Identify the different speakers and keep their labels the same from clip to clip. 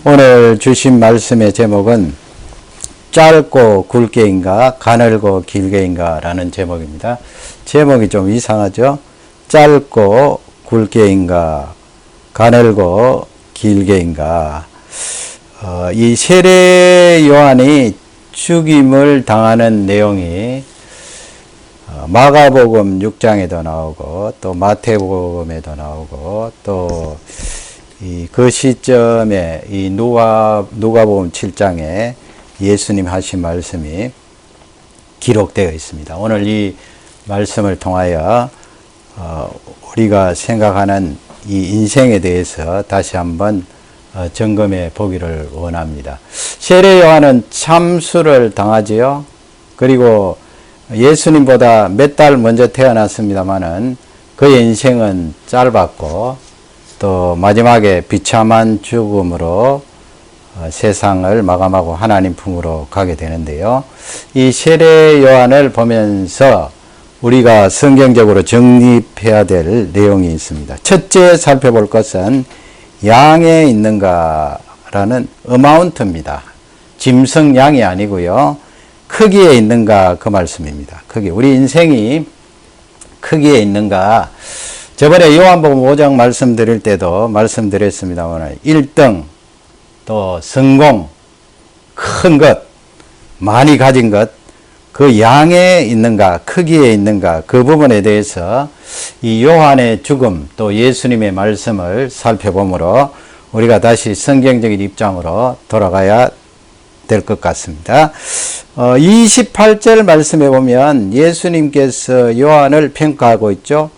Speaker 1: 오늘 주신 말씀의 제목은 짧고 굵게인가 가늘고 길게인가 라는 제목입니다. 제목이 좀 이상하죠? 짧고 굵게인가 가늘고 길게인가. 이 세례 요한이 죽임을 당하는 내용이 마가복음 6장에도 나오고 또 마태복음에도 나오고 또 그 시점에 이 누가복음 7장에 예수님 하신 말씀이 기록되어 있습니다. 오늘 이 말씀을 통하여 우리가 생각하는 이 인생에 대해서 다시 한번 점검해 보기를 원합니다. 세례 요한은 참수를 당하지요. 그리고 예수님보다 몇 달 먼저 태어났습니다마는 그의 인생은 짧았고 또 마지막에 비참한 죽음으로 세상을 마감하고 하나님 품으로 가게 되는데요. 이 세례 요한을 보면서 우리가 성경적으로 정립해야 될 내용이 있습니다. 첫째 살펴볼 것은 양에 있는가라는 어마운트입니다. 짐승 양이 아니고요. 크기에 있는가 그 말씀입니다. 크기. 우리 인생이 크기에 있는가. 저번에 요한복음 5장 말씀드릴 때도 말씀드렸습니다만 1등 또 성공 큰 것 많이 가진 것 그 양에 있는가 크기에 있는가 그 부분에 대해서 이 요한의 죽음 또 예수님의 말씀을 살펴보므로 우리가 다시 성경적인 입장으로 돌아가야 될 것 같습니다. 28절 말씀에 보면 예수님께서 요한을 평가하고 있죠.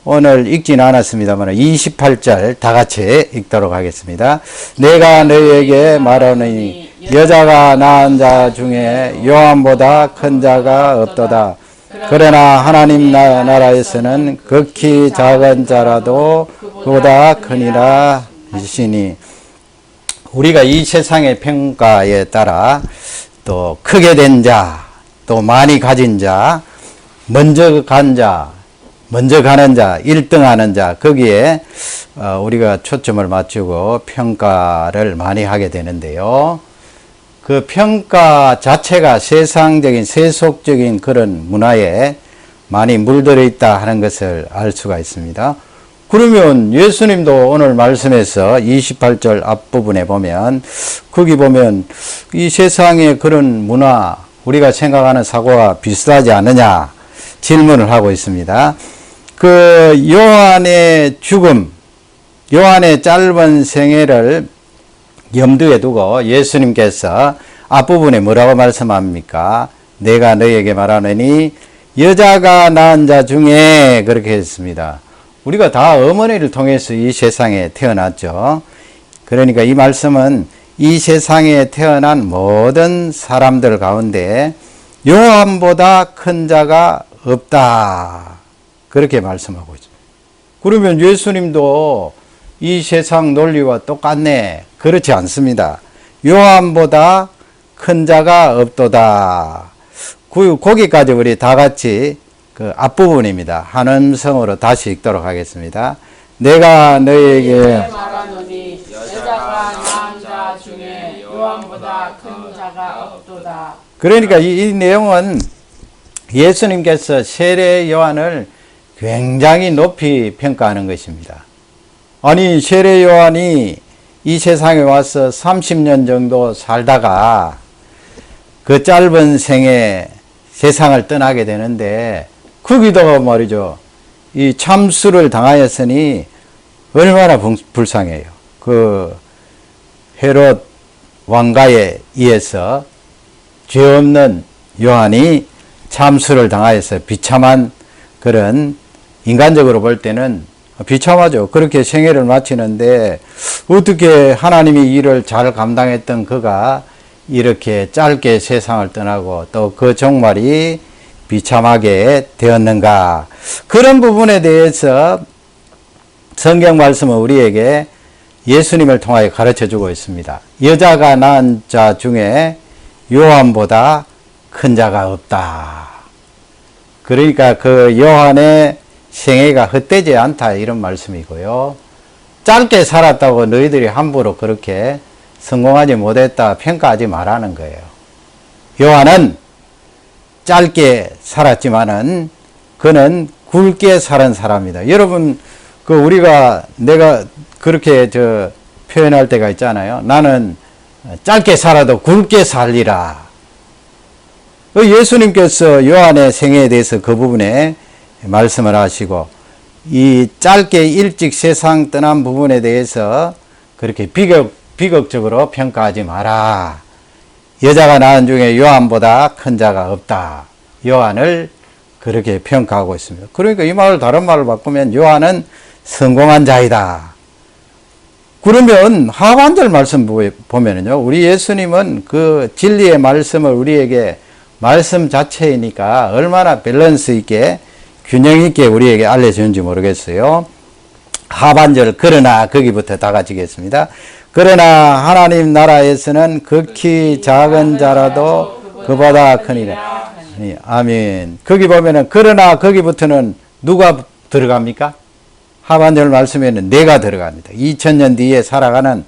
Speaker 1: 오늘 읽지는 않았습니다만 28절 다 같이 읽도록 하겠습니다. 내가 너희에게 말하노니 여자가 낳은 자 중에 요한보다 큰 자가 없도다. 그러나 하나님 나라에서는 극히 작은 자라도 그보다 크니라 하시니. 우리가 이 세상의 평가에 따라 또 크게 된 자, 또 많이 가진 자, 먼저 간 자, 먼저 가는 자, 1등 하는 자, 거기에 우리가 초점을 맞추고 평가를 많이 하게 되는데요. 그 평가 자체가 세상적인 세속적인 그런 문화에 많이 물들어 있다 하는 것을 알 수가 있습니다. 그러면 예수님도 오늘 말씀에서 28절 앞부분에 보면 거기 보면 이 세상의 그런 문화 우리가 생각하는 사고와 비슷하지 않느냐 질문을 하고 있습니다. 그 요한의 죽음, 요한의 짧은 생애를 염두에 두고 예수님께서 앞부분에 뭐라고 말씀합니까? 내가 너희에게 말하노니 여자가 낳은 자 중에 그렇게 했습니다. 우리가 다 어머니를 통해서 이 세상에 태어났죠. 그러니까 이 말씀은 이 세상에 태어난 모든 사람들 가운데 요한보다 큰 자가 없다. 그렇게 말씀하고 있죠. 그러면 예수님도 이 세상 논리와 똑같네. 그렇지 않습니다. 요한보다 큰 자가 없도다. 거기까지 우리 다 같이 그 앞부분입니다. 한 음성으로 다시 읽도록 하겠습니다. 내가 너희에게
Speaker 2: 말하노니 여자가 낳은 자 중에 요한보다 큰 자가 없도다.
Speaker 1: 그러니까 이 내용은 예수님께서 세례 요한을 굉장히 높이 평가하는 것입니다. 아니 세례 요한이 이 세상에 와서 30년 정도 살다가 그 짧은 생에 세상을 떠나게 되는데 거기다가 말이죠. 이 참수를 당하였으니 얼마나 불쌍해요. 그 헤롯 왕가에 의해서 죄 없는 요한이 참수를 당하여서 비참한 그런 인간적으로 볼 때는 비참하죠. 그렇게 생애를 마치는데 어떻게 하나님이 일을 잘 감당했던 그가 이렇게 짧게 세상을 떠나고 또 그 종말이 비참하게 되었는가. 그런 부분에 대해서 성경 말씀은 우리에게 예수님을 통하여 가르쳐주고 있습니다. 여자가 낳은 자 중에 요한보다 큰 자가 없다. 그러니까 그 요한의 생애가 헛되지 않다 이런 말씀이고요. 짧게 살았다고 너희들이 함부로 그렇게 성공하지 못했다 평가하지 말라는 거예요. 요한은 짧게 살았지만은 그는 굵게 살은 사람이다. 여러분, 내가 그렇게 표현할 때가 있잖아요. 나는 짧게 살아도 굵게 살리라. 예수님께서 요한의 생애에 대해서 그 부분에 말씀을 하시고, 이 짧게 일찍 세상 떠난 부분에 대해서 그렇게 비극적으로 평가하지 마라. 여자가 낳은 중에 요한보다 큰 자가 없다. 요한을 그렇게 평가하고 있습니다. 그러니까 이 말을 다른 말을 바꾸면 요한은 성공한 자이다. 그러면 하반절 말씀 보면은요, 우리 예수님은 그 진리의 말씀을 우리에게 말씀 자체이니까 얼마나 밸런스 있게 균형 있게 우리에게 알려주는지 모르겠어요. 하반절, 그러나, 거기부터 다 같이 읽겠습니다. 그러나 하나님 나라에서는 극히 작은 자라도 그보다 크니라. 아멘. 거기 보면은, 그러나 거기부터는 누가 들어갑니까? 하반절 말씀에는 내가 들어갑니다. 2000년 뒤에 살아가는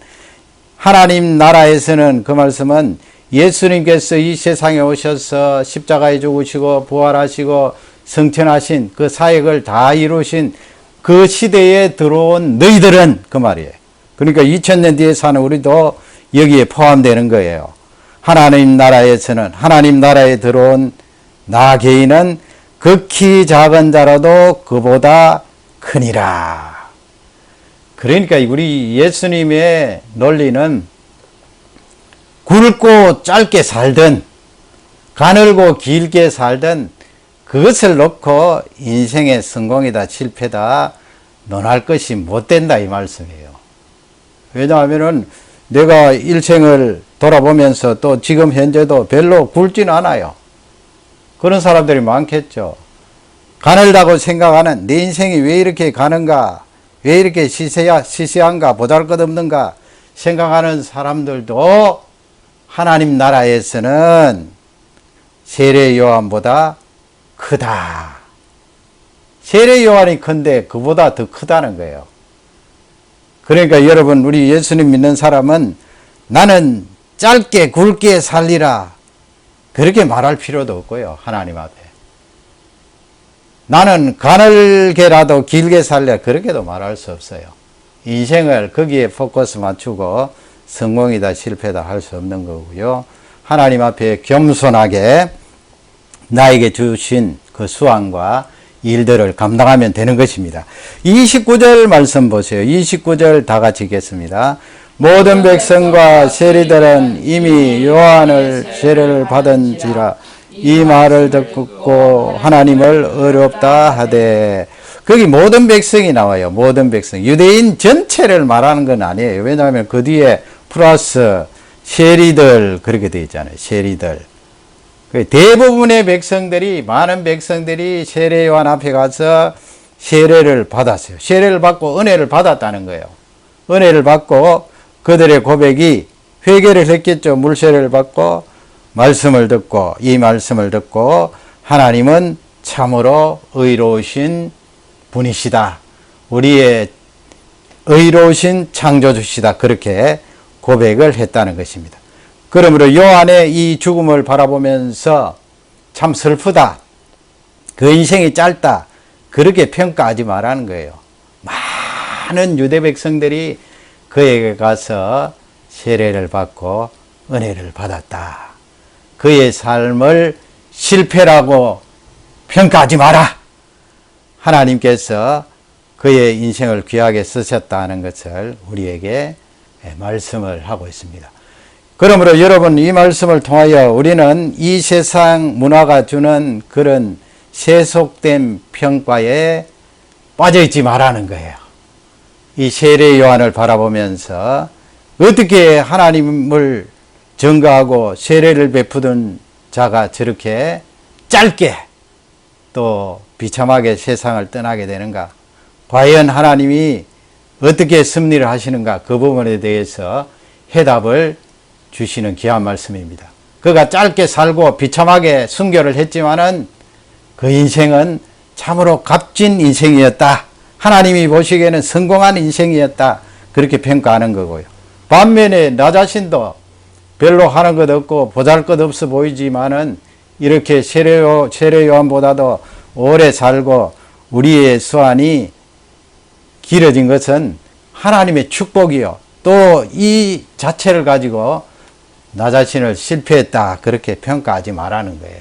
Speaker 1: 하나님 나라에서는, 그 말씀은 예수님께서 이 세상에 오셔서 십자가에 죽으시고 부활하시고 성천하신 그 사역을 다 이루신 그 시대에 들어온 너희들은, 그 말이에요. 그러니까 2000년 뒤에 사는 우리도 여기에 포함되는 거예요. 하나님 나라에서는, 하나님 나라에 들어온 나 개인은 극히 작은 자라도 그보다 크니라. 그러니까 우리 예수님의 논리는 굵고 짧게 살든 가늘고 길게 살든 그것을 놓고 인생의 성공이다 실패다 논할 것이 못 된다, 이 말씀이에요. 왜냐하면은 내가 일생을 돌아보면서 또 지금 현재도 별로 굵지는 않아요. 그런 사람들이 많겠죠. 가늘다고 생각하는, 내 인생이 왜 이렇게 가는가, 왜 이렇게 시시한가, 보잘것없는가 생각하는 사람들도 하나님 나라에서는 세례 요한보다 크다. 세례 요한이 큰데 그보다 더 크다는 거예요. 그러니까 여러분, 우리 예수님 믿는 사람은 나는 짧게 굵게 살리라 그렇게 말할 필요도 없고요. 하나님 앞에 나는 가늘게라도 길게 살려 그렇게도 말할 수 없어요. 인생을 거기에 포커스 맞추고 성공이다 실패다 할 수 없는 거고요. 하나님 앞에 겸손하게 나에게 주신 그 수완과 일들을 감당하면 되는 것입니다. 29절 말씀 보세요. 29절 다 같이 읽겠습니다. 모든 백성과 세리들은 이미 요한을 세례를 받은지라 이 말을 듣고 하나님을 어렵다 하되, 거기 모든 백성이 나와요. 모든 백성. 유대인 전체를 말하는 건 아니에요. 왜냐하면 그 뒤에 플러스 세리들 그렇게 되어 있잖아요. 세리들. 대부분의 백성들이, 많은 백성들이 세례 요한 앞에 가서 세례를 받았어요. 세례를 받고 은혜를 받았다는 거예요. 은혜를 받고 그들의 고백이 회개를 했겠죠. 물세례를 받고 말씀을 듣고, 이 말씀을 듣고 하나님은 참으로 의로우신 분이시다. 우리의 의로우신 창조주시다. 그렇게 고백을 했다는 것입니다. 그러므로 요한의 이 죽음을 바라보면서 참 슬프다, 그 인생이 짧다, 그렇게 평가하지 말라는 거예요. 많은 유대 백성들이 그에게 가서 세례를 받고 은혜를 받았다. 그의 삶을 실패라고 평가하지 마라. 하나님께서 그의 인생을 귀하게 쓰셨다는 것을 우리에게 말씀을 하고 있습니다. 그러므로 여러분, 이 말씀을 통하여 우리는 이 세상 문화가 주는 그런 세속된 평가에 빠져있지 말라는 거예요. 이 세례 요한을 바라보면서 어떻게 하나님을 증거하고 세례를 베푸던 자가 저렇게 짧게 또 비참하게 세상을 떠나게 되는가? 과연 하나님이 어떻게 섭리를 하시는가? 그 부분에 대해서 해답을 주시는 귀한 말씀입니다. 그가 짧게 살고 비참하게 순교를 했지만은 그 인생은 참으로 값진 인생이었다. 하나님이 보시기에는 성공한 인생이었다. 그렇게 평가하는 거고요. 반면에 나 자신도 별로 하는 것 없고 보잘것없어 보이지만은 이렇게 세례 요한보다도 오래 살고 우리의 수완이 길어진 것은 하나님의 축복이요. 또 이 자체를 가지고 나 자신을 실패했다 그렇게 평가하지 말라는 거예요.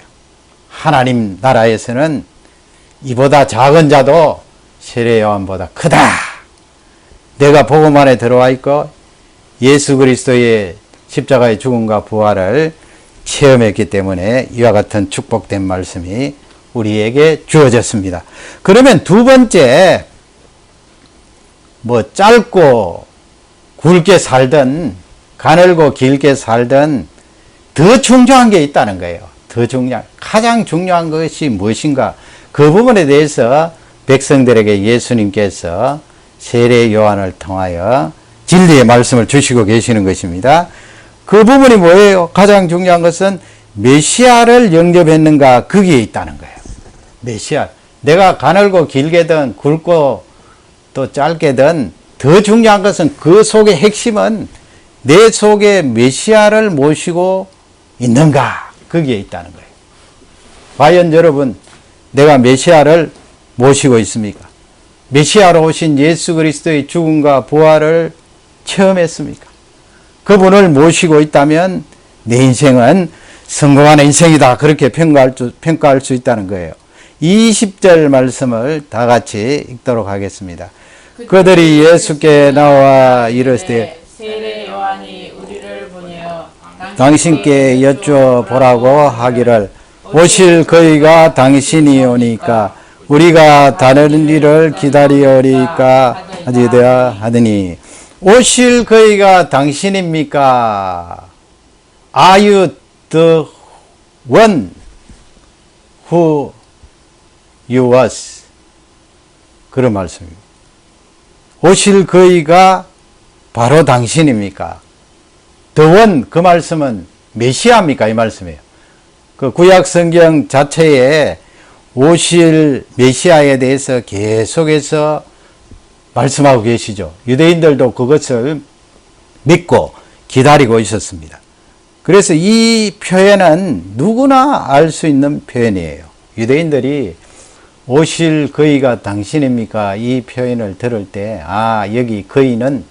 Speaker 1: 하나님 나라에서는 이보다 작은 자도 세례 요한보다 크다. 내가 복음 안에 들어와 있고 예수 그리스도의 십자가의 죽음과 부활을 체험했기 때문에 이와 같은 축복된 말씀이 우리에게 주어졌습니다. 그러면 두 번째, 뭐 짧고 굵게 살든 가늘고 길게 살든 더 중요한 게 있다는 거예요. 가장 중요한 것이 무엇인가? 그 부분에 대해서 백성들에게 예수님께서 세례 요한을 통하여 진리의 말씀을 주시고 계시는 것입니다. 그 부분이 뭐예요? 가장 중요한 것은 메시아를 영접했는가 거기에 있다는 거예요. 메시아. 내가 가늘고 길게든 굵고 또 짧게든 더 중요한 것은 그 속의 핵심은 내 속에 메시아를 모시고 있는가 거기에 있다는 거예요. 과연 여러분 내가 메시아를 모시고 있습니까? 메시아로 오신 예수 그리스도의 죽음과 부활을 체험했습니까? 그분을 모시고 있다면 내 인생은 성공한 인생이다 그렇게 평가할 수 있다는 거예요. 20절 말씀을 다 같이 읽도록 하겠습니다. 그들이 예수께 나와 이르시되
Speaker 2: 세례 요한이 우리를 보내어
Speaker 1: 당신께 여쭤보라고 하기를 오실 그이가 당신이 오니까 우리가 다른 일을 기다리오리까 하더니 오실 그이가 당신입니까? Are you the one who you was? 그런 말씀입니다. 오실 그이가 바로 당신입니까? The one, 그 말씀은 메시아입니까? 이 말씀이에요. 그 구약 성경 자체에 오실 메시아에 대해서 계속해서 말씀하고 계시죠. 유대인들도 그것을 믿고 기다리고 있었습니다. 그래서 이 표현은 누구나 알 수 있는 표현이에요. 유대인들이 오실 그이가 당신입니까? 이 표현을 들을 때, 여기 그이는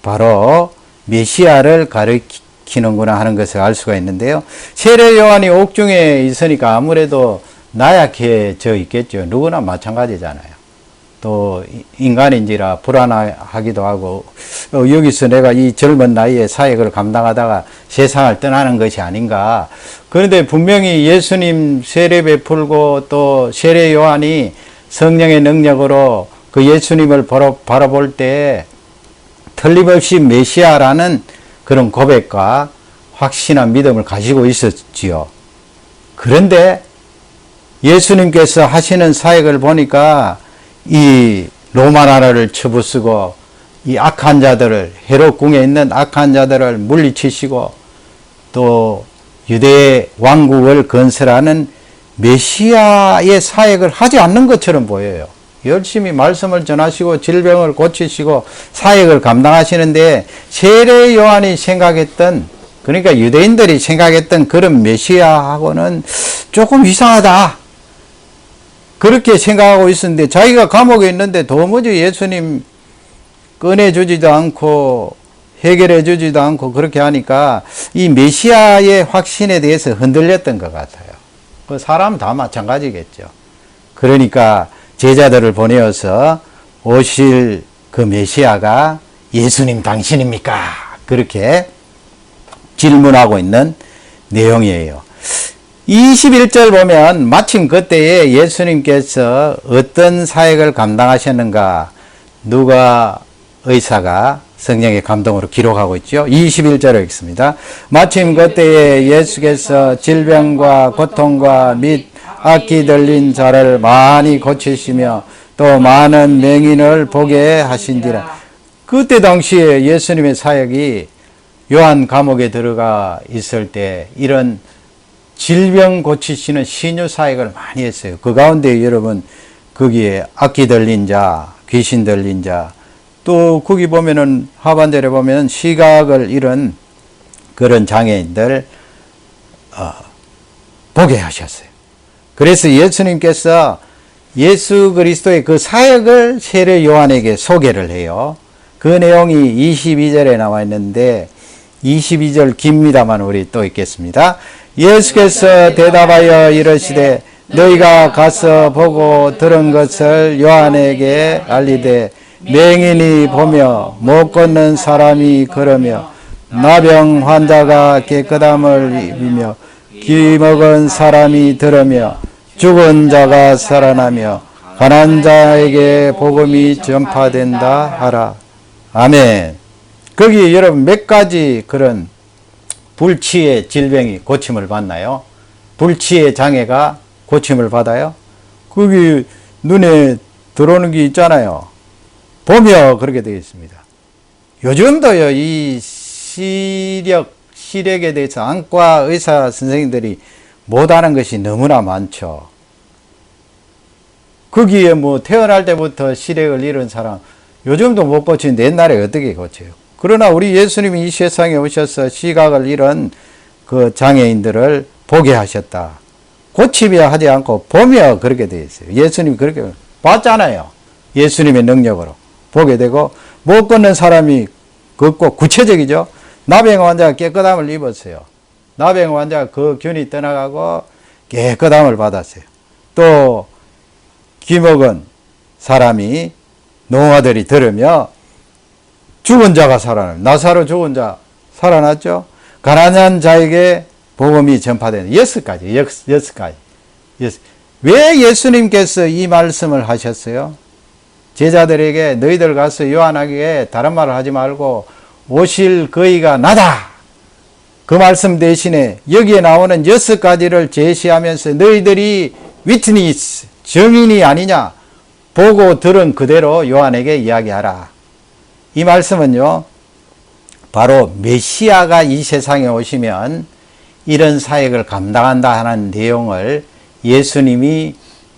Speaker 1: 바로 메시아를 가리키는구나 하는 것을 알 수가 있는데요. 세례 요한이 옥중에 있으니까 아무래도 나약해져 있겠죠. 누구나 마찬가지잖아요. 또 인간인지라 불안하기도 하고 여기서 내가 이 젊은 나이에 사역을 감당하다가 세상을 떠나는 것이 아닌가. 그런데 분명히 예수님 세례 베풀고 또 세례 요한이 성령의 능력으로 그 예수님을 바라볼 때 틀림없이 메시아라는 그런 고백과 확신한 믿음을 가지고 있었지요. 그런데 예수님께서 하시는 사역을 보니까 이 로마 나라를 쳐부수고 이 악한 자들을 헤롯 궁에 있는 악한 자들을 물리치시고 또 유대 왕국을 건설하는 메시아의 사역을 하지 않는 것처럼 보여요. 열심히 말씀을 전하시고 질병을 고치시고 사역을 감당하시는데 세례 요한이 생각했던, 그러니까 유대인들이 생각했던 그런 메시아하고는 조금 이상하다 그렇게 생각하고 있었는데 자기가 감옥에 있는데 도무지 예수님 꺼내주지도 않고 해결해주지도 않고 그렇게 하니까 이 메시아의 확신에 대해서 흔들렸던 것 같아요. 그 사람 다 마찬가지겠죠. 그러니까 제자들을 보내어서 오실 그 메시아가 예수님 당신입니까? 그렇게 질문하고 있는 내용이에요. 21절 보면 마침 그때에 예수님께서 어떤 사역을 감당하셨는가 누가 의사가 성령의 감동으로 기록하고 있죠. 21절을 읽습니다. 마침 그때에 예수께서 질병과 고통과 및 악기 들린 자를 많이 고치시며 또 많은 맹인을 보게 하신지라. 그때 당시에 예수님의 사역이 요한 감옥에 들어가 있을 때 이런 질병 고치시는 신유 사역을 많이 했어요. 그 가운데 여러분 거기에 악기 들린 자, 귀신 들린 자, 또 거기 보면은 하반절에 보면 시각을 잃은 그런 장애인들 보게 하셨어요. 그래서 예수님께서 예수 그리스도의 그 사역을 세례 요한에게 소개를 해요. 그 내용이 22절에 나와 있는데 22절 깁니다만 우리 또 읽겠습니다. 예수께서 대답하여 이르시되 너희가 가서 보고 들은 것을 요한에게 알리되 맹인이 보며 못 걷는 사람이 걸으며 나병 환자가 깨끗함을 입으며 귀 먹은 사람이 들으며 죽은 자가 살아나며 가난한 자에게 복음이 전파된다 하라. 아멘. 거기 여러분 몇 가지 그런 불치의 질병이 고침을 받나요? 불치의 장애가 고침을 받아요? 거기 눈에 들어오는 게 있잖아요. 보며 그렇게 되어 있습니다. 요즘도요, 이 시력에 대해서 안과 의사 선생님들이 못하는 것이 너무나 많죠. 거기에 뭐 태어날 때부터 시력을 잃은 사람, 요즘도 못 고치는데 옛날에 어떻게 고쳐요? 그러나 우리 예수님이 이 세상에 오셔서 시각을 잃은 그 장애인들을 보게 하셨다. 고치며 하지 않고 보며 그렇게 되어 있어요. 예수님이 그렇게 봤잖아요. 예수님의 능력으로 보게 되고, 못 걷는 사람이 걷고, 구체적이죠. 나병 환자가 깨끗함을 입었어요. 나병 환자가 그 균이 떠나가고 깨끗함을 받았어요. 또 귀먹은 사람이 농아들이 들으며 죽은 자가 살아나요. 나사로 죽은 자 살아났죠. 가난한 자에게 복음이 전파되는 6가지. 왜 예수님께서 이 말씀을 하셨어요? 제자들에게 너희들 가서 요한에게 다른 말을 하지 말고 오실 그이가 나다. 그 말씀 대신에 여기에 나오는 6가지를 제시하면서 너희들이 위트니스, 증인이 아니냐, 보고 들은 그대로 요한에게 이야기하라. 이 말씀은요, 바로 메시아가 이 세상에 오시면 이런 사역을 감당한다 하는 내용을 예수님이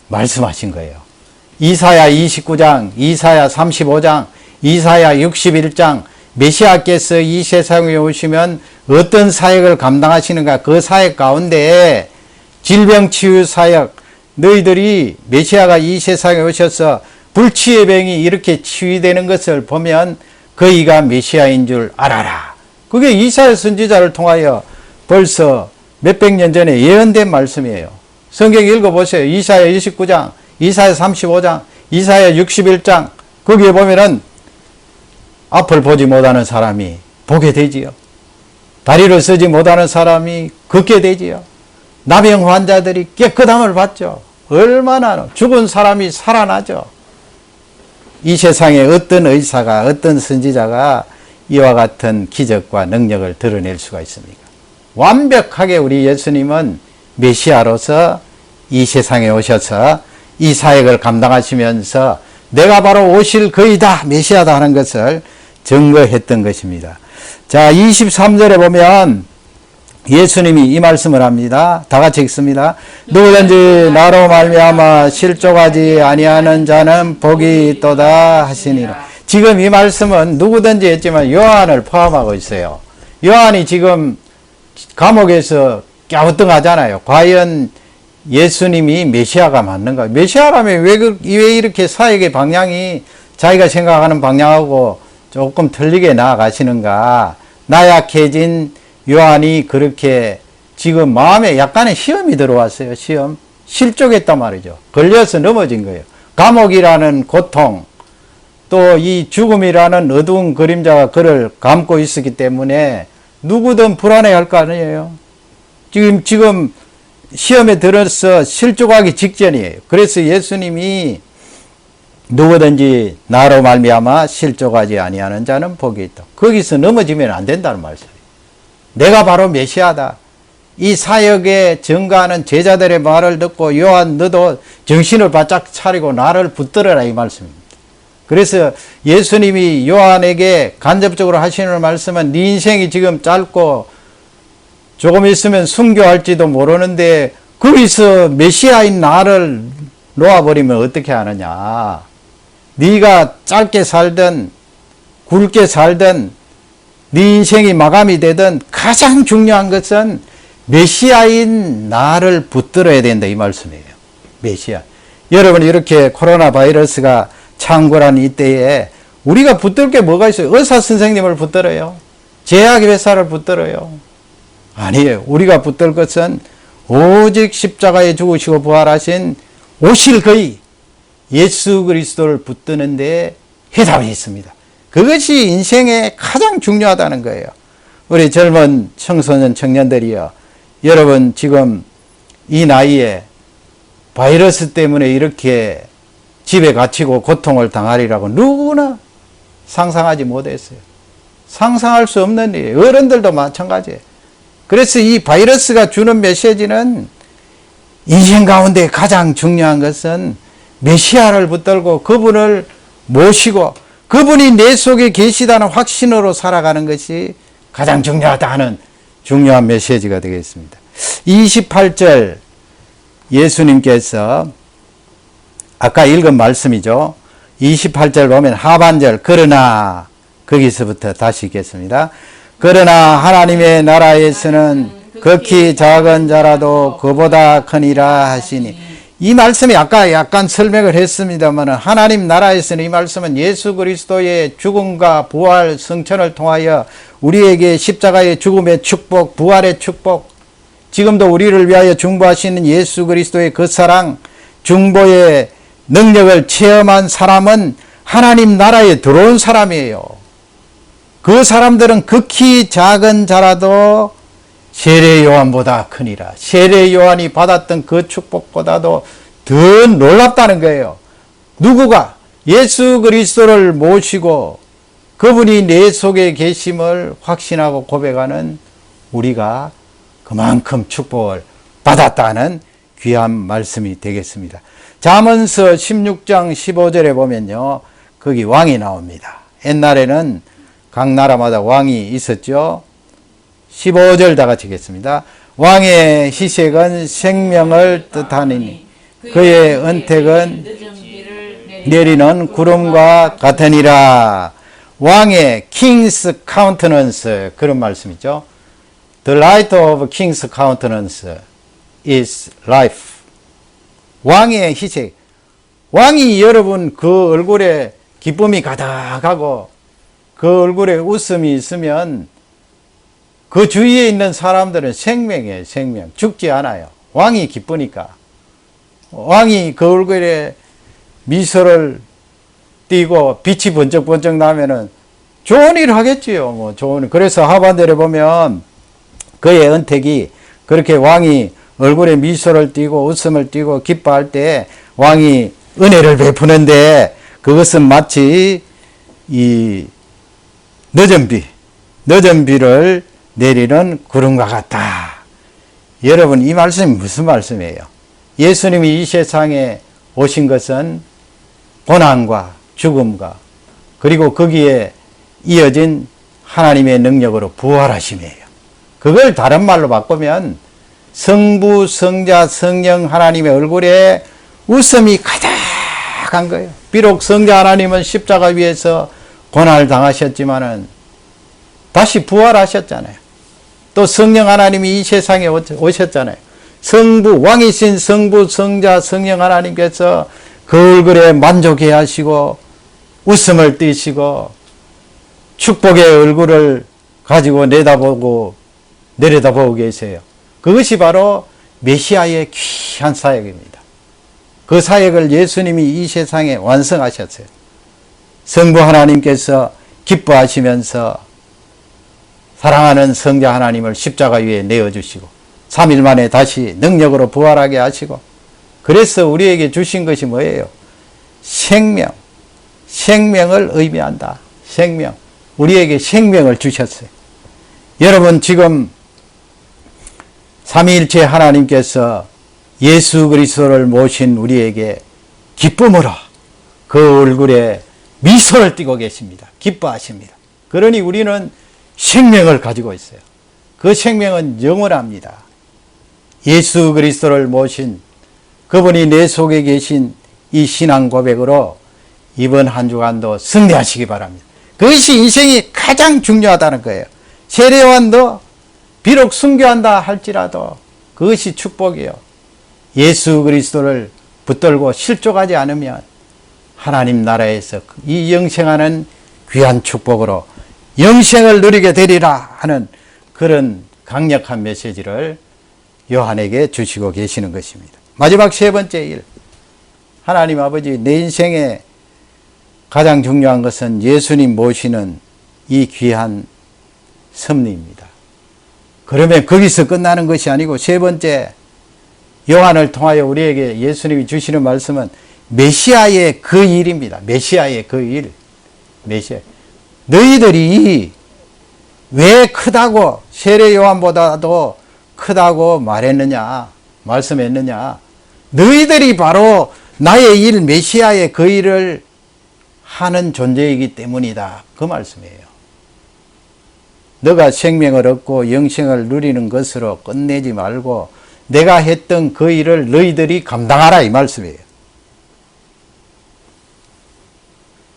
Speaker 1: 말씀하신 거예요. 이사야 29장, 이사야 35장, 이사야 61장, 메시아께서 이 세상에 오시면 어떤 사역을 감당하시는가, 그 사역 가운데 질병치유 사역, 너희들이 메시아가 이 세상에 오셔서 불치의 병이 이렇게 치유되는 것을 보면 그이가 메시아인 줄 알아라. 그게 이사야 선지자를 통하여 벌써 몇백 년 전에 예언된 말씀이에요. 성경 읽어보세요. 이사야 29장, 이사야 35장, 이사야 61장, 거기에 보면은 앞을 보지 못하는 사람이 보게 되지요. 다리를 쓰지 못하는 사람이 걷게 되지요. 나병 환자들이 깨끗함을 받죠. 얼마나 죽은 사람이 살아나죠. 이 세상에 어떤 의사가, 어떤 선지자가 이와 같은 기적과 능력을 드러낼 수가 있습니까? 완벽하게 우리 예수님은 메시아로서 이 세상에 오셔서 이 사역을 감당하시면서 내가 바로 오실 그이다, 메시아다 하는 것을 증거했던 것입니다. 자, 23절에 보면 예수님이 이 말씀을 합니다. 다 같이 읽습니다. 누구든지 나로 말미암아 실족하지 아니하는 자는 복이 있도다 하시니라. 지금 이 말씀은 누구든지 했지만 요한을 포함하고 있어요. 요한이 지금 감옥에서 갸우뚱하잖아요. 과연 예수님이 메시아가 맞는가? 메시아라면 왜 이렇게 사역의 방향이 자기가 생각하는 방향하고 조금 틀리게 나아가시는가? 나약해진 요한이 그렇게 지금 마음에 약간의 시험이 들어왔어요. 시험. 실족했단 말이죠. 걸려서 넘어진 거예요. 감옥이라는 고통, 또 이 죽음이라는 어두운 그림자가 그를 감고 있었기 때문에 누구든 불안해할 거 아니에요. 지금 시험에 들어서 실족하기 직전이에요. 그래서 예수님이 누구든지 나로 말미암아 실족하지 아니하는 자는 복이 있다. 거기서 넘어지면 안 된다는 말씀이에요. 내가 바로 메시아다. 이 사역에 증거하는 제자들의 말을 듣고 요한 너도 정신을 바짝 차리고 나를 붙들어라 이 말씀입니다. 그래서 예수님이 요한에게 간접적으로 하시는 말씀은 네 인생이 지금 짧고 조금 있으면 순교할지도 모르는데 거기서 메시아인 나를 놓아버리면 어떻게 하느냐. 네가 짧게 살든 굵게 살든 네 인생이 마감이 되든 가장 중요한 것은 메시아인 나를 붙들어야 된다 이 말씀이에요. 메시아. 여러분 이렇게 코로나 바이러스가 창궐한 이때에 우리가 붙들 게 뭐가 있어요? 의사 선생님을 붙들어요? 제약회사를 붙들어요? 아니에요. 우리가 붙들 것은 오직 십자가에 죽으시고 부활하신 오실 그의 예수 그리스도를 붙드는 데 해답이 있습니다. 그것이 인생에 가장 중요하다는 거예요. 우리 젊은 청소년 청년들이요. 여러분 지금 이 나이에 바이러스 때문에 이렇게 집에 갇히고 고통을 당하리라고 누구나 상상하지 못했어요. 상상할 수 없는 일이에요. 어른들도 마찬가지예요. 그래서 이 바이러스가 주는 메시지는 인생 가운데 가장 중요한 것은 메시아를 붙들고 그분을 모시고 그분이 내 속에 계시다는 확신으로 살아가는 것이 가장 중요하다 하는 중요한 메시지가 되겠습니다. 28절 예수님께서 아까 읽은 말씀이죠. 28절 보면 하반절 그러나 거기서부터 다시 읽겠습니다. 그러나 하나님의 나라에서는 극히 작은 자라도 그보다 크니라 하시니 이 말씀이 아까 약간 설명을 했습니다만 하나님 나라에서는 이 말씀은 예수 그리스도의 죽음과 부활 성천을 통하여 우리에게 십자가의 죽음의 축복 부활의 축복 지금도 우리를 위하여 중보하시는 예수 그리스도의 그 사랑 중보의 능력을 체험한 사람은 하나님 나라에 들어온 사람이에요. 그 사람들은 극히 작은 자라도 세례 요한보다 크니라. 세례 요한이 받았던 그 축복보다도 더 놀랍다는 거예요. 누구가 예수 그리스도를 모시고 그분이 내 속에 계심을 확신하고 고백하는 우리가 그만큼 축복을 받았다는 귀한 말씀이 되겠습니다. 잠언서 16장 15절에 보면요. 거기 왕이 나옵니다. 옛날에는 각 나라마다 왕이 있었죠. 15절 다 같이 읽겠습니다. 왕의 희색은 생명을 뜻하느니 그의 은택은 내리는 구름과 같으니라. 왕의 King's countenance 그런 말씀이죠. The light of King's countenance is life. 왕의 희색. 왕이 여러분 그 얼굴에 기쁨이 가득하고 그 얼굴에 웃음이 있으면 그 주위에 있는 사람들은 생명이에요. 생명. 죽지 않아요. 왕이 기쁘니까. 왕이 그 얼굴에 미소를 띠고 빛이 번쩍번쩍 나면은 좋은 일을 하겠지요. 뭐 좋은 일. 그래서 하반절에 보면 그의 은택이 그렇게 왕이 얼굴에 미소를 띠고 웃음을 띠고 기뻐할 때 왕이 은혜를 베푸는데 그것은 마치 이 늦은 비를 내리는 구름과 같다. 여러분 이 말씀이 무슨 말씀이에요? 예수님이 이 세상에 오신 것은 고난과 죽음과 그리고 거기에 이어진 하나님의 능력으로 부활하심이에요. 그걸 다른 말로 바꾸면 성부, 성자, 성령 하나님의 얼굴에 웃음이 가득한 거예요. 비록 성자 하나님은 십자가 위에서 고난을 당하셨지만은 다시 부활하셨잖아요. 또 성령 하나님이 이 세상에 오셨잖아요. 성부, 왕이신 성부, 성자, 성령 하나님께서 그 얼굴에 만족해 하시고 웃음을 띠시고 축복의 얼굴을 가지고 내려다보고 계세요. 그것이 바로 메시아의 귀한 사역입니다. 그 사역을 예수님이 이 세상에 완성하셨어요. 성부 하나님께서 기뻐하시면서 사랑하는 성자 하나님을 십자가 위에 내어주시고 3일 만에 다시 능력으로 부활하게 하시고 그래서 우리에게 주신 것이 뭐예요? 생명을 의미한다. 생명. 우리에게 생명을 주셨어요. 여러분 지금 삼위일체 하나님께서 예수 그리스도를 모신 우리에게 기쁨으로 그 얼굴에 미소를 띠고 계십니다. 기뻐하십니다. 그러니 우리는 생명을 가지고 있어요. 그 생명은 영원합니다. 예수 그리스도를 모신 그분이 내 속에 계신 이 신앙 고백으로 이번 한 주간도 승리하시기 바랍니다. 그것이 인생이 가장 중요하다는 거예요. 세례 요한도 비록 순교한다 할지라도 그것이 축복이요. 예수 그리스도를 붙들고 실족하지 않으면 하나님 나라에서 이 영생하는 귀한 축복으로 영생을 누리게 되리라 하는 그런 강력한 메시지를 요한에게 주시고 계시는 것입니다. 마지막 세 번째 일, 하나님 아버지, 내 인생에 가장 중요한 것은 예수님 모시는 이 귀한 섭리입니다. 그러면 거기서 끝나는 것이 아니고 세 번째, 요한을 통하여 우리에게 예수님이 주시는 말씀은 메시아의 그 일입니다. 메시아의 그 일. 메시아. 너희들이 왜 크다고, 세례 요한보다도 크다고 말했느냐, 말씀했느냐. 너희들이 바로 나의 일, 메시아의 그 일을 하는 존재이기 때문이다. 그 말씀이에요. 너가 생명을 얻고 영생을 누리는 것으로 끝내지 말고 내가 했던 그 일을 너희들이 감당하라, 이 말씀이에요.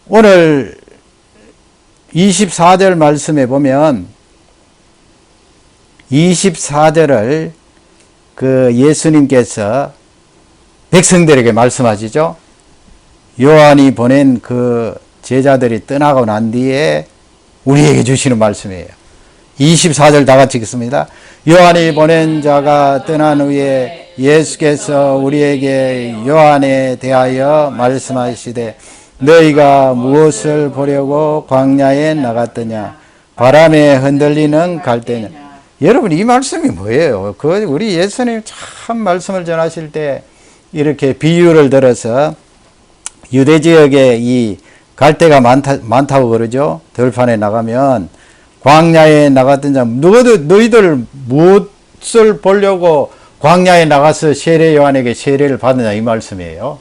Speaker 1: 오늘 24절 말씀에 보면 24절을 그 예수님께서 백성들에게 말씀하시죠. 요한이 보낸 그 제자들이 떠나고 난 뒤에 우리에게 주시는 말씀이에요. 24절 다 같이 읽습니다. 요한이 보낸 자가 떠난 후에 예수께서 우리에게 요한에 대하여 말씀하시되 너희가 무엇을 보려고 광야에 나갔더냐? 바람에 흔들리는 갈대냐? 여러분, 이 말씀이 뭐예요? 우리 예수님 참 말씀을 전하실 때 이렇게 비유를 들어서 유대 지역에 이 갈대가 많다고 그러죠. 들판에 나가면 광야에 나갔던 자, 너희들 무엇을 보려고 광야에 나가서 세례 요한에게 세례를 받느냐, 이 말씀이에요.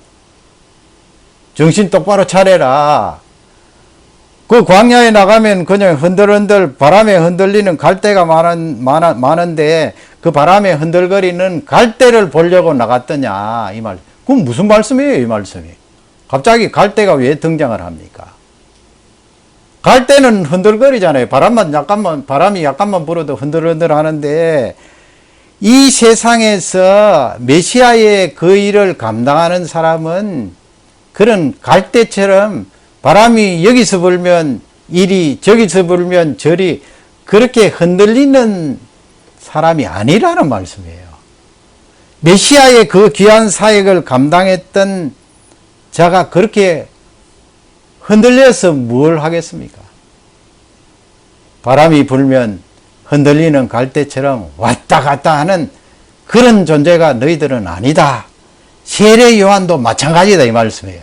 Speaker 1: 정신 똑바로 차려라. 그 광야에 나가면 그냥 흔들흔들 바람에 흔들리는 갈대가 많은데 그 바람에 흔들거리는 갈대를 보려고 나갔더냐, 이 말. 그건 무슨 말씀이에요, 이 말씀이? 갑자기 갈대가 왜 등장을 합니까? 갈대는 흔들거리잖아요. 바람이 약간만 불어도 흔들흔들 하는데, 이 세상에서 메시아의 그 일을 감당하는 사람은 그런 갈대처럼 바람이 여기서 불면 이리 저기서 불면 저리 그렇게 흔들리는 사람이 아니라는 말씀이에요. 메시아의 그 귀한 사역을 감당했던 자가 그렇게 흔들려서 뭘 하겠습니까? 바람이 불면 흔들리는 갈대처럼 왔다 갔다 하는 그런 존재가 너희들은 아니다. 세례 요한도 마찬가지다, 이 말씀이에요.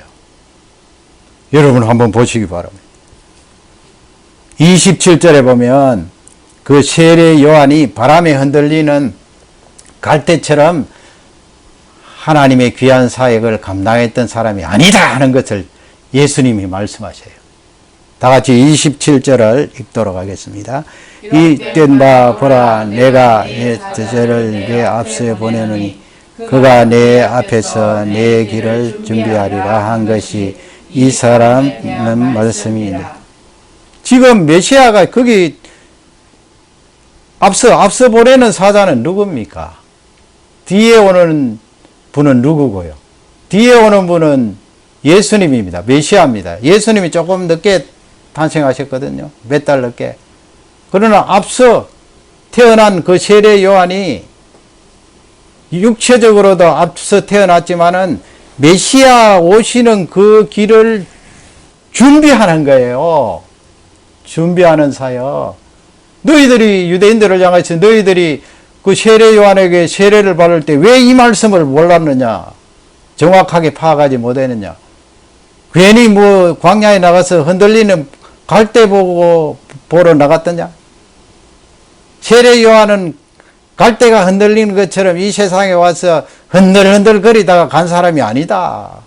Speaker 1: 여러분 한번 보시기 바랍니다. 27절에 보면 그 세례 요한이 바람에 흔들리는 갈대처럼 하나님의 귀한 사역을 감당했던 사람이 아니다 하는 것을 예수님이 말씀하셔요. 다 같이 27절을 읽도록 하겠습니다. 이땐 바 보라, 내가 내 제자를 내 앞서 보내노니 그가 내 앞에서 내 길을 준비하리라 한 것이 이 사람은 말씀이니라. 지금 메시아가 거기 앞서 보내는 사자는 누굽니까? 뒤에 오는 분은 누구고요? 뒤에 오는 분은 예수님입니다. 메시아입니다. 예수님이 조금 늦게 탄생하셨거든요. 몇 달 늦게. 그러나 앞서 태어난 그 세례 요한이 육체적으로도 앞서 태어났지만은 메시아 오시는 그 길을 준비하는 거예요. 준비하는 사역. 너희들이 유대인들을 향해서 너희들이 그 세례 요한에게 세례를 받을 때 왜 이 말씀을 몰랐느냐? 정확하게 파악하지 못했느냐? 괜히 뭐 광야에 나가서 흔들리는 갈대 보러 나갔더냐? 세례 요한은 갈대가 흔들리는 것처럼 이 세상에 와서 흔들흔들 거리다가 간 사람이 아니다.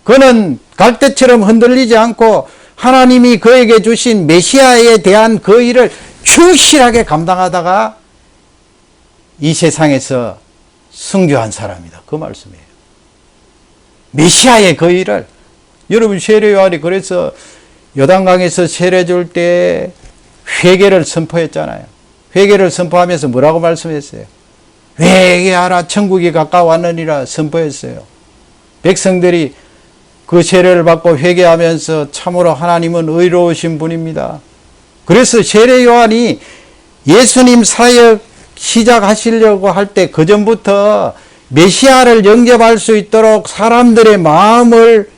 Speaker 1: 그는 갈대처럼 흔들리지 않고 하나님이 그에게 주신 메시아에 대한 그 일을 충실하게 감당하다가 이 세상에서 순교한 사람이다. 그 말씀이에요. 메시아의 그 일을. 여러분, 세례 요한이 그래서 요단강에서 세례 줄 때 회개를 선포했잖아요. 회개를 선포하면서 뭐라고 말씀했어요? 회개하라 천국이 가까웠느니라 선포했어요. 백성들이 그 세례를 받고 회개하면서 참으로 하나님은 의로우신 분입니다. 그래서 세례 요한이 예수님 사역 시작하시려고 할 때 그전부터 메시아를 영접할 수 있도록 사람들의 마음을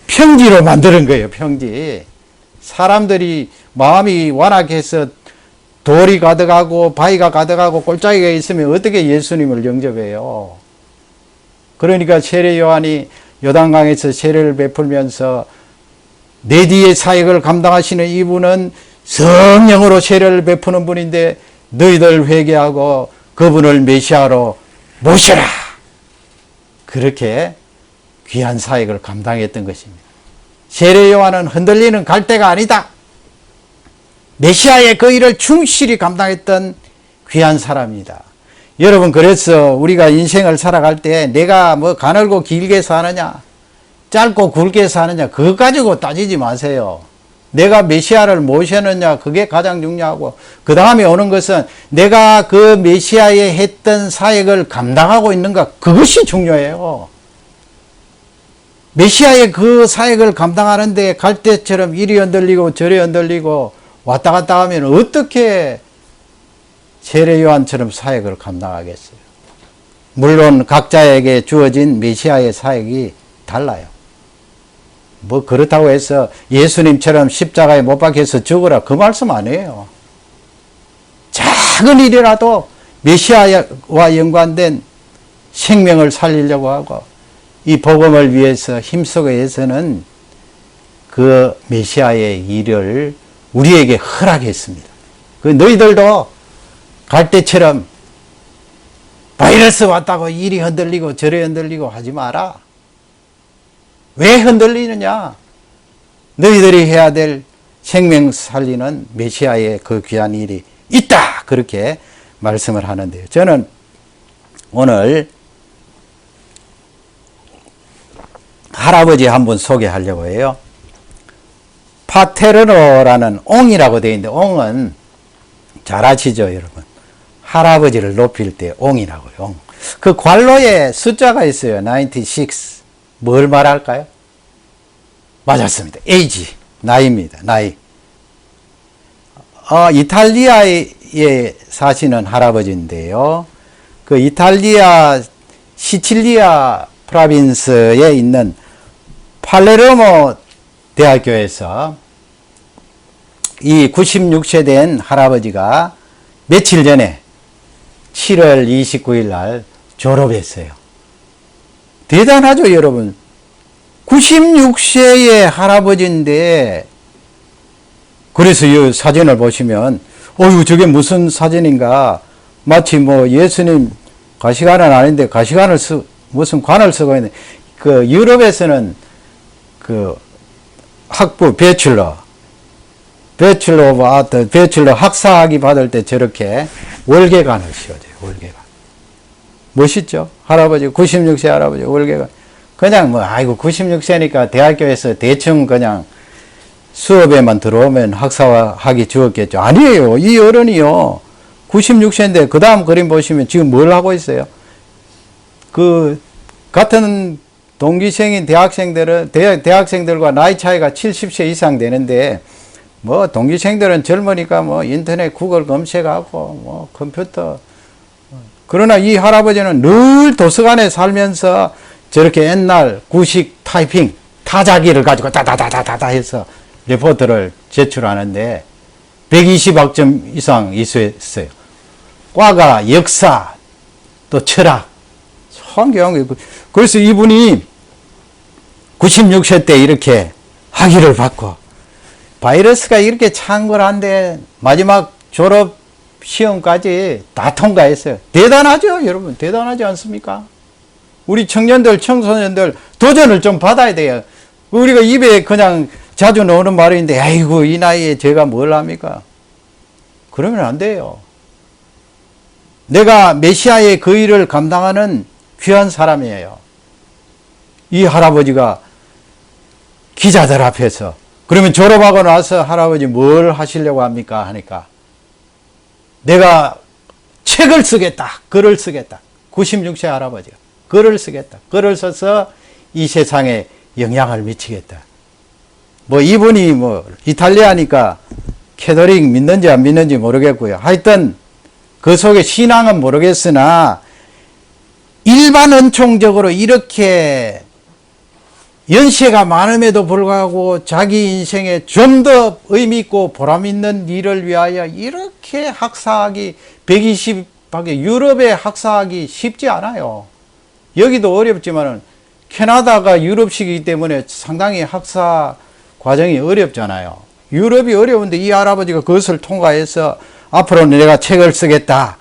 Speaker 1: 평지로 만드는 거예요. 평지. 사람들이 마음이 완악해서 돌이 가득하고 바위가 가득하고 골짜기가 있으면 어떻게 예수님을 영접해요? 그러니까 세례 요한이 요단강에서 세례를 베풀면서 내 뒤에 사역을 감당하시는 이분은 성령으로 세례를 베푸는 분인데 너희들 회개하고 그분을 메시아로 모셔라. 그렇게 귀한 사역을 감당했던 것입니다. 세례 요한은 흔들리는 갈대가 아니다. 메시아의 그 일을 충실히 감당했던 귀한 사람입니다. 여러분, 그래서 우리가 인생을 살아갈 때 내가 뭐 가늘고 길게 사느냐, 짧고 굵게 사느냐, 그거 가지고 따지지 마세요. 내가 메시아를 모셨느냐, 그게 가장 중요하고, 그 다음에 오는 것은 내가 그 메시아에 했던 사역을 감당하고 있는가, 그것이 중요해요. 메시아의 그 사역을 감당하는데 갈대처럼 이리 흔들리고 저리 흔들리고 왔다 갔다 하면 어떻게 세례 요한처럼 사역을 감당하겠어요? 물론 각자에게 주어진 메시아의 사역이 달라요. 뭐 그렇다고 해서 예수님처럼 십자가에 못 박혀서 죽으라, 그 말씀 아니에요. 작은 일이라도 메시아와 연관된 생명을 살리려고 하고 이 복음을 위해서 힘쓰기 위해서는 그 메시아의 일을 우리에게 허락했습니다. 그 너희들도 갈대처럼 바이러스 왔다고 이리 흔들리고 저리 흔들리고 하지 마라. 왜 흔들리느냐? 너희들이 해야 될 생명 살리는 메시아의 그 귀한 일이 있다. 그렇게 말씀을 하는데요. 저는 오늘 할아버지 한 분 소개하려고 해요. 파테르노라는 옹이라고 되어 있는데, 옹은 잘 아시죠, 여러분? 할아버지를 높일 때 옹이라고요. 옹. 그 관로에 숫자가 있어요. 96. 뭘 말할까요? 맞았습니다. 에이지, 나이입니다. 나이. 이탈리아에 사시는 할아버지인데요. 그 이탈리아 시칠리아 프라빈스에 있는 팔레르모 대학교에서 이 96세 된 할아버지가 며칠 전에 7월 29일 날 졸업했어요. 대단하죠, 여러분. 96세의 할아버지인데, 그래서 이 사진을 보시면, 저게 무슨 사진인가? 마치 뭐 예수님 가시관은 아닌데 가시관을 무슨 관을 쓰고 있는, 그 유럽에서는 그 학부 배출러 오브 아트, 배출러 학사학위 받을 때 저렇게 월계관을 씌워줘요. 월계관. 멋있죠? 할아버지, 96세 할아버지 월계관. 그냥 뭐 96세니까 대학교에서 대충 그냥 수업에만 들어오면 학사학위 주었겠죠. 아니에요. 이 어른이요, 96세인데 그 다음 그림 보시면 지금 뭘 하고 있어요? 그 같은 동기생인 대학생들과 나이 차이가 70세 이상 되는데, 뭐 동기생들은 젊으니까 뭐 인터넷 구글 검색하고 뭐 컴퓨터. 그러나 이 할아버지는 늘 도서관에 살면서 저렇게 옛날 구식 타이핑 타자기를 가지고 다다다다다 해서 레포트를 제출하는데 120학점 이상 이수했어요. 과가 역사, 또 철학, 성경. 그래서 이분이 96세 때 이렇게 학위를 받고, 바이러스가 이렇게 창궐한데 마지막 졸업 시험까지 다 통과했어요. 대단하죠, 여러분? 대단하지 않습니까? 우리 청년들, 청소년들 도전을 좀 받아야 돼요. 우리가 입에 그냥 자주 나오는 말인데, 아이고 이 나이에 제가 뭘 합니까? 그러면 안 돼요. 내가 메시아의 그 일을 감당하는 귀한 사람이에요. 이 할아버지가 기자들 앞에서 그러면 졸업하고 나서 할아버지 뭘 하시려고 합니까? 하니까 내가 책을 쓰겠다. 글을 쓰겠다. 96세 할아버지가 글을 쓰겠다. 글을 써서 이 세상에 영향을 미치겠다. 뭐 이분이 뭐 이탈리아니까 캐톨릭 믿는지 안 믿는지 모르겠고요. 하여튼 그 속에 신앙은 모르겠으나 일반 은총적으로 이렇게 연세가 많음에도 불구하고 자기 인생에 좀 더 의미 있고 보람 있는 일을 위하여 이렇게 학사하기 120밖에 유럽에 학사하기 쉽지 않아요. 여기도 어렵지만은 캐나다가 유럽식이기 때문에 상당히 학사 과정이 어렵잖아요. 유럽이 어려운데 이 할아버지가 그것을 통과해서 앞으로는 내가 책을 쓰겠다.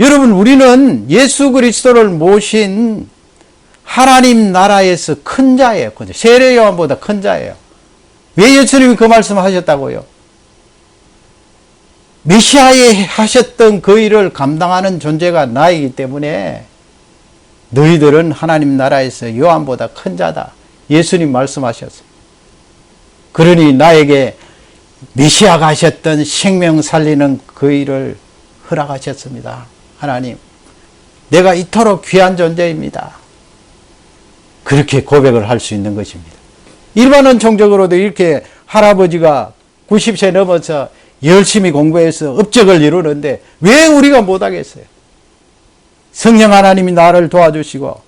Speaker 1: 여러분, 우리는 예수 그리스도를 모신 하나님 나라에서 큰 자예요. 세례 요한보다 큰 자예요. 왜 예수님이 그 말씀을 하셨다고요? 메시아에 하셨던 그 일을 감당하는 존재가 나이기 때문에 너희들은 하나님 나라에서 요한보다 큰 자다. 예수님 말씀하셨어요. 그러니 나에게 메시아가 하셨던 생명 살리는 그 일을 허락하셨습니다. 하나님, 내가 이토록 귀한 존재입니다. 그렇게 고백을 할 수 있는 것입니다. 일반 은총적으로도 이렇게 할아버지가 90세 넘어서 열심히 공부해서 업적을 이루는데 왜 우리가 못하겠어요? 성령 하나님이 나를 도와주시고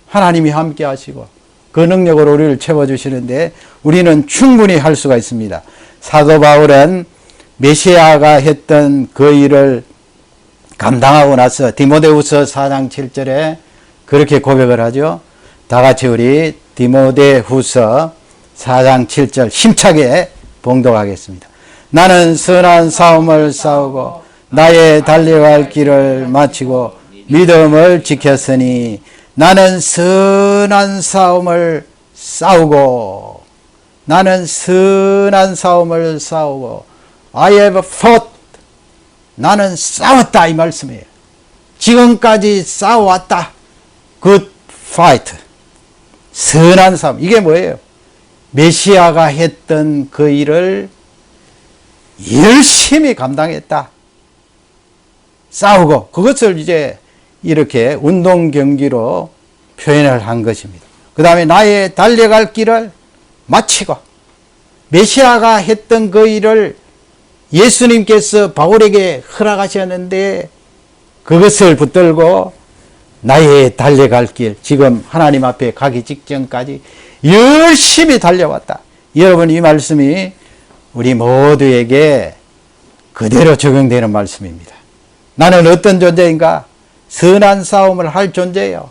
Speaker 1: 하나님이 함께 하시고 그 능력으로 우리를 채워주시는데 우리는 충분히 할 수가 있습니다. 사도 바울은 메시아가 했던 그 일을 감당하고 나서 디모데후서 4장 7절에 그렇게 고백을 하죠. 다 같이 우리 디모데후서 4장 7절 힘차게 봉독하겠습니다. 나는 선한 싸움을 싸우고 나의 달려갈 길을 마치고 믿음을 지켰으니 나는 선한 싸움을 싸우고 나는 선한 싸움을 싸우고 I have fought 나는 싸웠다 이 말씀이에요. 지금까지 싸워왔다. Good fight. 선한 싸움. 이게 뭐예요? 메시아가 했던 그 일을 열심히 감당했다. 싸우고 그것을 이제 이렇게 운동 경기로 표현을 한 것입니다. 그 다음에 나의 달려갈 길을 마치고 메시아가 했던 그 일을 예수님께서 바울에게 허락하셨는데 그것을 붙들고 나의 달려갈 길, 지금 하나님 앞에 가기 직전까지 열심히 달려왔다. 여러분, 이 말씀이 우리 모두에게 그대로 적용되는 말씀입니다. 나는 어떤 존재인가? 선한 싸움을 할 존재예요.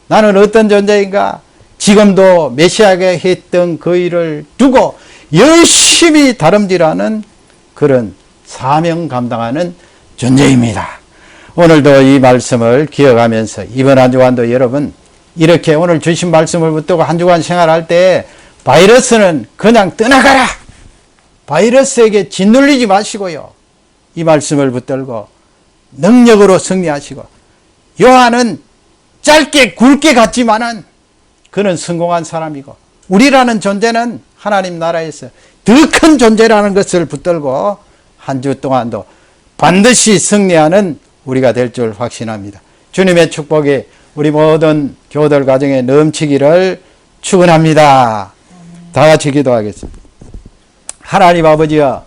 Speaker 1: 나는 어떤 존재인가? 지금도 메시아가 했던 그 일을 두고 열심히 다름질하는 그런 사명 감당하는 존재입니다. 오늘도 이 말씀을 기억하면서 이번 한 주간도 여러분 이렇게 오늘 주신 말씀을 붙들고 한 주간 생활할 때 바이러스는 그냥 떠나가라. 바이러스에게 짓눌리지 마시고요. 이 말씀을 붙들고 능력으로 승리하시고 요한은 짧게 굵게 갔지만은 그는 성공한 사람이고 우리라는 존재는 하나님 나라에서 더 큰 존재라는 것을 붙들고 한 주 동안도 반드시 승리하는 우리가 될 줄 확신합니다. 주님의 축복이 우리 모든 교들 가정에 넘치기를 축원합니다. 다 같이 기도하겠습니다. 하나님 아버지여,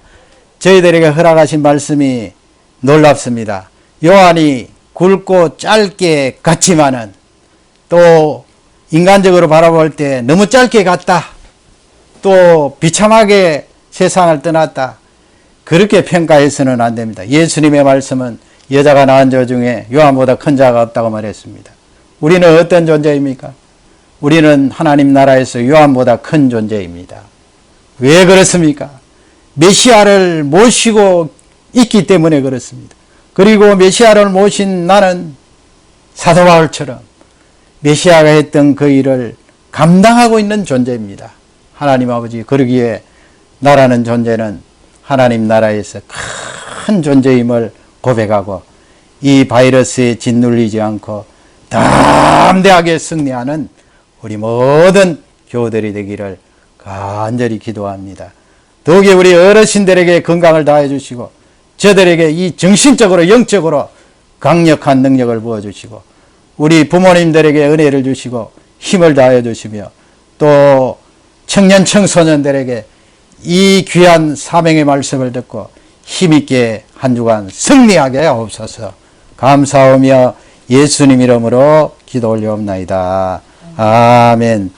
Speaker 1: 저희들에게 허락하신 말씀이 놀랍습니다. 요한이 굵고 짧게 갔지만은 또 인간적으로 바라볼 때 너무 짧게 갔다. 또 비참하게 세상을 떠났다. 그렇게 평가해서는 안 됩니다. 예수님의 말씀은 여자가 낳은 자 중에 요한보다 큰 자가 없다고 말했습니다. 우리는 어떤 존재입니까? 우리는 하나님 나라에서 요한보다 큰 존재입니다. 왜 그렇습니까? 메시아를 모시고 있기 때문에 그렇습니다. 그리고 메시아를 모신 나는 사도 바울처럼 메시아가 했던 그 일을 감당하고 있는 존재입니다. 하나님 아버지, 그러기에 나라는 존재는 하나님 나라에서 큰 존재임을 고백하고 이 바이러스에 짓눌리지 않고 담대하게 승리하는 우리 모든 교우들이 되기를 간절히 기도합니다. 더욱이 우리 어르신들에게 건강을 다해 주시고 저들에게 이 정신적으로 영적으로 강력한 능력을 부어주시고 우리 부모님들에게 은혜를 주시고 힘을 다해 주시며 또 청년 청소년들에게 이 귀한 사명의 말씀을 듣고 힘있게 한 주간 승리하게 하옵소서. 감사하며 예수님 이름으로 기도 올려옵나이다. 아멘.